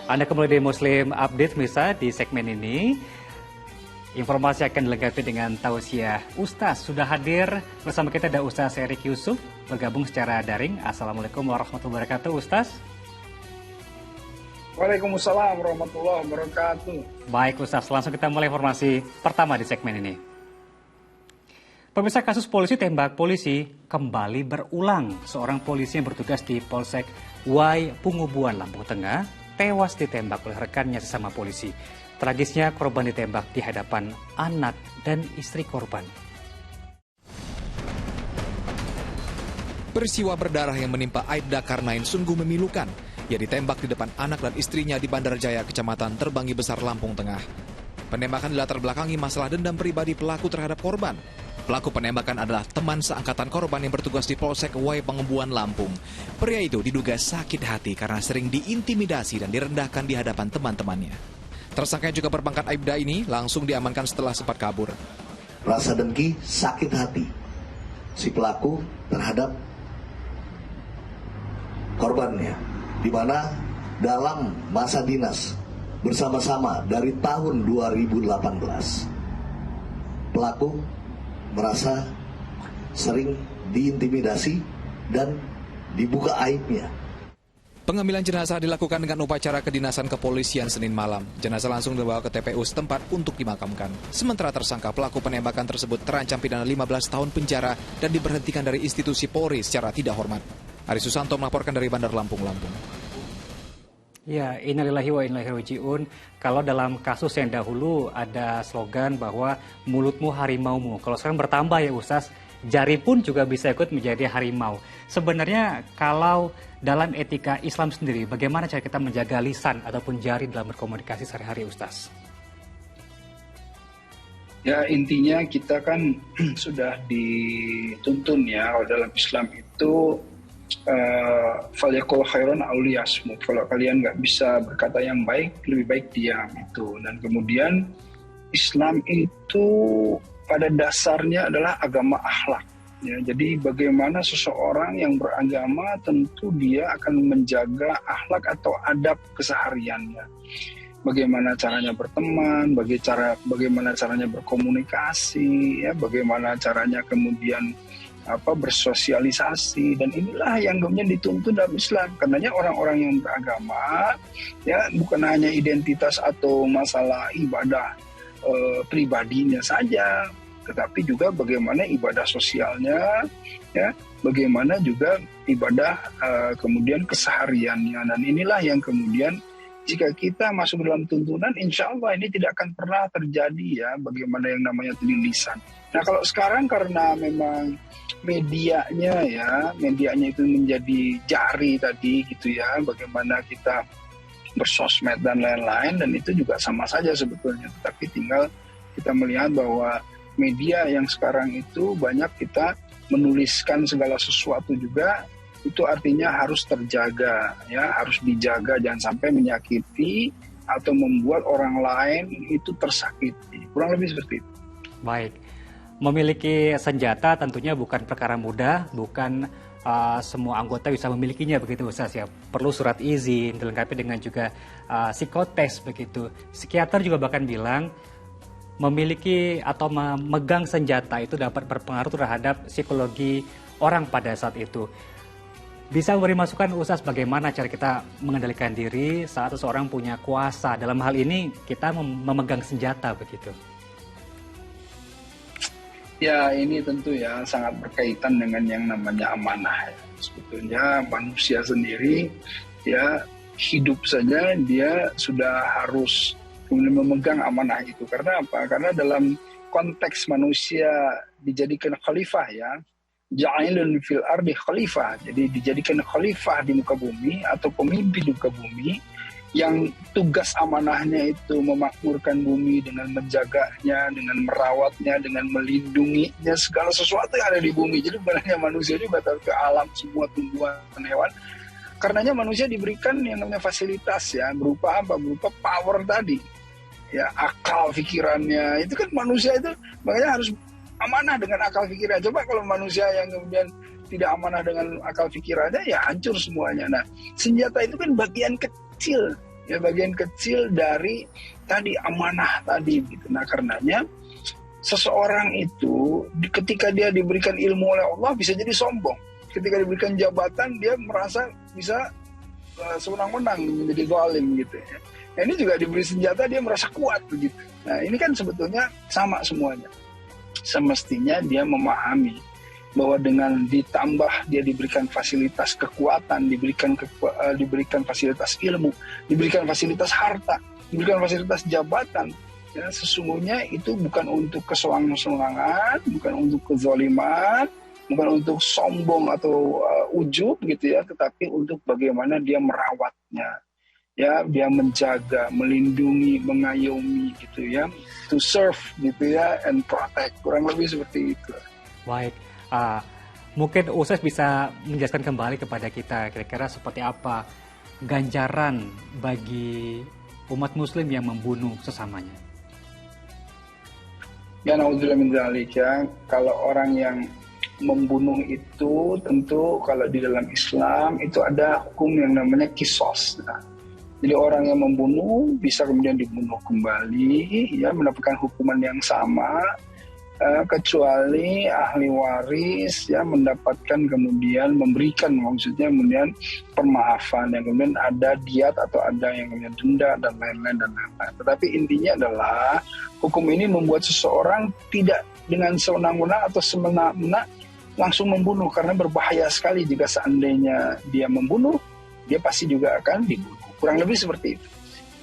Anda kembali di Muslim Update, Misa. Di segmen ini, informasi akan dilengkapi dengan tausiah. Ustaz sudah hadir bersama kita, ada Ustaz Erik Yusuf, bergabung secara daring. Assalamualaikum warahmatullahi wabarakatuh, Ustaz. Waalaikumsalam warahmatullahi wabarakatuh. Baik, Ustaz, langsung kita mulai informasi pertama di segmen ini. Pemirsa, kasus polisi tembak polisi kembali berulang. Seorang polisi yang bertugas di Polsek Wai Pungubuan, Lampung Tengah, tewas ditembak oleh rekannya sesama polisi. Tragisnya, korban ditembak di hadapan anak dan istri korban. Peristiwa berdarah yang menimpa Aibda Karnain sungguh memilukan. Ia ditembak di depan anak dan istrinya di Bandar Jaya, Kecamatan Terbangi Besar, Lampung Tengah. Penembakan dilatar belakangi masalah dendam pribadi pelaku terhadap korban. Pelaku penembakan adalah teman seangkatan korban yang bertugas di Polsek Wai Pungubuan, Lampung. Pria itu diduga sakit hati karena sering diintimidasi dan direndahkan di hadapan teman-temannya. Tersangka yang juga berpangkat Aibda ini langsung diamankan setelah sempat kabur. Rasa dengki, sakit hati si pelaku terhadap korbannya, di mana dalam masa dinas bersama-sama dari tahun 2018 pelaku merasa sering diintimidasi dan dibuka aibnya. Pengambilan jenazah dilakukan dengan upacara kedinasan kepolisian Senin malam. Jenazah langsung dibawa ke TPU setempat untuk dimakamkan. Sementara tersangka pelaku penembakan tersebut terancam pidana 15 tahun penjara dan diberhentikan dari institusi Polri secara tidak hormat. Ari Susanto melaporkan dari Bandar Lampung, Lampung. Ya, innalillahi wa inna ilaihi raji'un. Kalau dalam kasus yang dahulu ada slogan bahwa mulutmu harimaumu. Kalau sekarang bertambah ya Ustaz, jari pun juga bisa ikut menjadi harimau. Sebenarnya kalau dalam etika Islam sendiri, bagaimana cara kita menjaga lisan ataupun jari dalam berkomunikasi sehari-hari, Ustaz? Ya, intinya kita kan sudah dituntun ya, dalam Islam itu falyaqul khairan aw liyasmut. Kalau kalian nggak bisa berkata yang baik, lebih baik diam itu. Dan kemudian Islam itu pada dasarnya adalah agama akhlak. Ya, jadi bagaimana seseorang yang beragama tentu dia akan menjaga akhlak atau adab kesehariannya. Bagaimana caranya berteman, bagaimana caranya berkomunikasi, ya, bagaimana caranya kemudian bersosialisasi, dan inilah yang kemudian dituntut dalam Islam. Karenanya orang-orang yang beragama ya bukan hanya identitas atau masalah ibadah pribadinya saja, tetapi juga bagaimana ibadah sosialnya, ya, bagaimana juga ibadah kemudian kesehariannya. Dan inilah yang kemudian jika kita masuk dalam tuntunan, insya Allah ini tidak akan pernah terjadi ya, bagaimana yang namanya lisan. Nah, kalau sekarang karena memang medianya itu menjadi jari tadi gitu ya, bagaimana kita bersosmed dan lain-lain, dan itu juga sama saja sebetulnya. Tetapi tinggal kita melihat bahwa media yang sekarang itu banyak kita menuliskan segala sesuatu juga, itu artinya harus terjaga ya, harus dijaga, jangan sampai menyakiti atau membuat orang lain itu tersakiti. Kurang lebih seperti itu. Baik. Memiliki senjata tentunya bukan perkara mudah, bukan semua anggota bisa memilikinya begitu Ustaz ya. Perlu surat izin, dilengkapi dengan juga psikotes begitu. Psikiater juga bahkan bilang memiliki atau memegang senjata itu dapat berpengaruh terhadap psikologi orang pada saat itu. Bisa memberi masukan Ustaz bagaimana cara kita mengendalikan diri saat seseorang punya kuasa. Dalam hal ini kita memegang senjata begitu. Ya, ini tentu ya sangat berkaitan dengan yang namanya amanah ya. Sebetulnya manusia sendiri ya hidup saja dia sudah harus kemudian memegang amanah itu. Karena apa? Karena dalam konteks manusia dijadikan khalifah ya, ja'ilun fil ardi khalifah. Jadi dijadikan khalifah di muka bumi atau pemimpin di muka bumi yang tugas amanahnya itu memakmurkan bumi dengan menjaganya, dengan merawatnya, dengan melindunginya segala sesuatu yang ada di bumi. Jadi bukan hanya manusia juga, tapi ke alam semua tumbuhan dan hewan. Karenanya manusia diberikan yang namanya fasilitas ya, berupa apa? Berupa power tadi. Ya, akal pikirannya. Itu kan manusia itu makanya harus amanah dengan akal pikirannya. Coba kalau manusia yang kemudian tidak amanah dengan akal pikirannya, ya hancur semuanya. Nah, senjata itu kan bagian kecil ya bagian kecil dari tadi amanah tadi gitu. Nah karenanya seseorang itu ketika dia diberikan ilmu oleh Allah bisa jadi sombong. Ketika diberikan jabatan dia merasa bisa sewenang-wenang menjadi zalim gitu ya. Nah, ini juga diberi senjata dia merasa kuat begitu. Nah ini kan sebetulnya sama semuanya. Semestinya dia memahami bahwa dengan ditambah dia diberikan fasilitas kekuatan, diberikan fasilitas ilmu, diberikan fasilitas harta, diberikan fasilitas jabatan, ya, sesungguhnya itu bukan untuk kesombongan, bukan untuk kezaliman, bukan untuk sombong atau ujub gitu ya, tetapi untuk bagaimana dia merawatnya, ya, dia menjaga, melindungi, mengayomi gitu ya, to serve gitu ya, and protect, kurang lebih seperti itu. Baik, mungkin Ustaz bisa menjelaskan kembali kepada kita kira-kira seperti apa ganjaran bagi umat Muslim yang membunuh sesamanya. Ya, naudzubillah min dzalik ya, kalau orang yang membunuh itu tentu kalau di dalam Islam itu ada hukum yang namanya kisos. Nah, jadi orang yang membunuh bisa kemudian dibunuh kembali, ya mendapatkan hukuman yang sama, kecuali ahli waris ya mendapatkan kemudian memberikan maksudnya kemudian permaafan yang kemudian ada diat atau ada yang kemudian denda dan lain-lain dan lain-lain. Tetapi intinya adalah hukum ini membuat seseorang tidak dengan sewenang-wenang atau semena-mena langsung membunuh, karena berbahaya sekali jika seandainya dia membunuh, dia pasti juga akan dibunuh. Kurang lebih seperti itu.